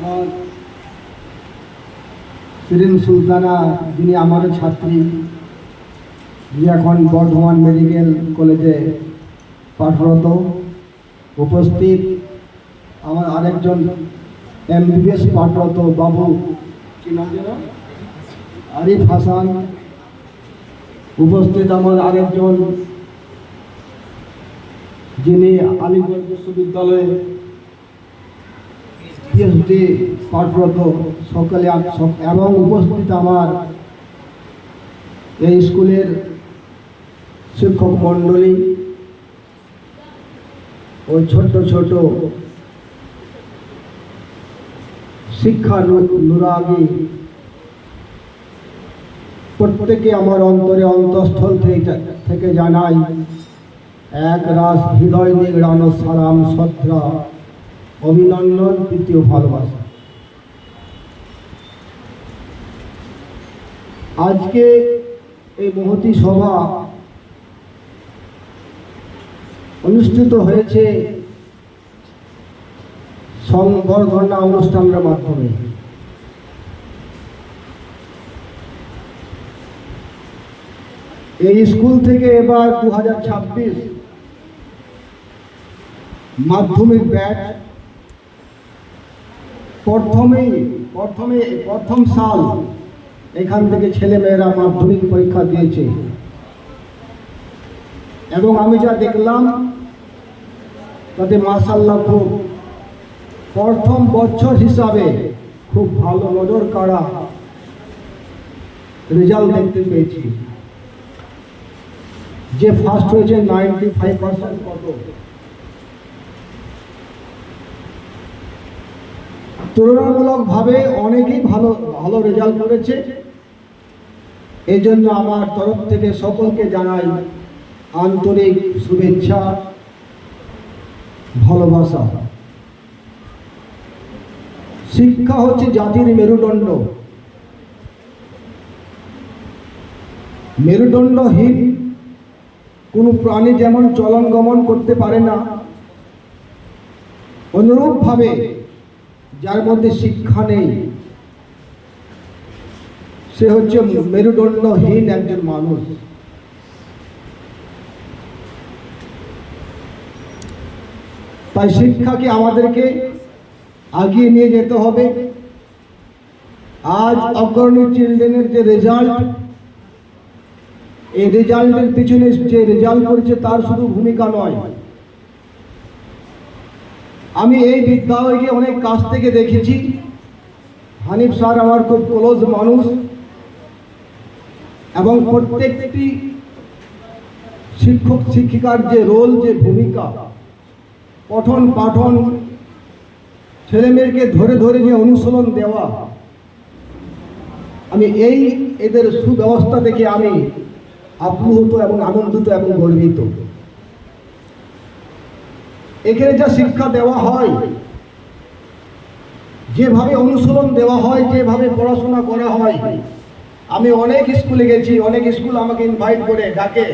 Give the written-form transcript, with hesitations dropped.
আমার শিরিন সুলতানা, যিনি আমারও ছাত্রী, যিনি এখন বর্ধমান মেডিকেল কলেজে পাঠরত। উপস্থিত আমার আরেকজন MBBS পাঠরত বাবু, কি নাম যেন, আরিফ হাসান। উপস্থিত আমার আরেকজন, যিনি আলিগড় বিশ্ববিদ্যালয়ে PhD পাঠরত, সকলে এবং উপস্থিত আমার এই স্কুলের শিক্ষক মণ্ডলী ও ছোট ছোট শিক্ষানুরাগী, প্রত্যেকে আমার অন্তরে অন্তঃস্থল থেকে জানাই এক রাস হৃদয় নিগড়ানো সালাম, শ্রদ্ধা, অভিনন্দন, তৃতীয় ভালোবাসা। আজকে এই মহতী সভা অনুষ্ঠিত হয়েছে সংবর্ধনা অনুষ্ঠানের মাধ্যমে। এই স্কুল থেকে এবার 2026 মাধ্যমিক ব্যাচ প্রথম সাল এখান থেকে ছেলেমেয়েরা মাধ্যমিক পরীক্ষা দিয়েছে এবং আমি যা দেখলাম তাতে মাশাআল্লাহ খুব প্রথম বছর হিসাবে খুব ভালো নজর কাড়া রেজাল্ট দেখতে পেয়েছি। যে ফার্স্ট হয়েছে 95% কত, তুলনামূলকভাবে অনেকেই ভালো রেজাল্ট করেছে। এই জন্য আমার তরফ থেকে সকলকে জানাই আন্তরিক শুভেচ্ছা, ভালোবাসা। শিক্ষা হচ্ছে জাতির মেরুদণ্ড। মেরুদণ্ডহীন কোনো প্রাণী যেমন চলন গমন করতে পারে না, অনুরূপভাবে যার মধ্যে শিক্ষা নেই সে হচ্ছে মেরুদণ্ডহীন একজন মানুষ। তাই শিক্ষাকে আমাদেরকে আগিয়ে নিয়ে যেতে হবে। আজ অগ্রণী চিলড্রেনের যে রেজাল্ট, এই রেজাল্টের পিছনে যে রেজাল্ট করেছে তার শুধু ভূমিকা নয়, আমি এই বিদ্যালয়কে অনেক কাছ থেকে দেখেছি। হানিফ স্যার আমার খুব ক্লোজ মানুষ এবং প্রত্যেকটি শিক্ষক শিক্ষিকার যে রোল, যে ভূমিকা, পঠন পাঠন, ছেলেমেয়েকে ধরে ধরে যে অনুশীলন দেওয়া, আমি এদের সুব্যবস্থা দেখে আমি আপ্লুত এবং আনন্দিত এবং গর্বিত। এখানে যা শিক্ষা দেওয়া হয়, যেভাবে অনুশীলন দেওয়া হয়, যেভাবে পড়াশোনা করা হয়, আমি অনেক স্কুলে গেছি, অনেক স্কুল আমাকে ইনভাইট করে ডাকে।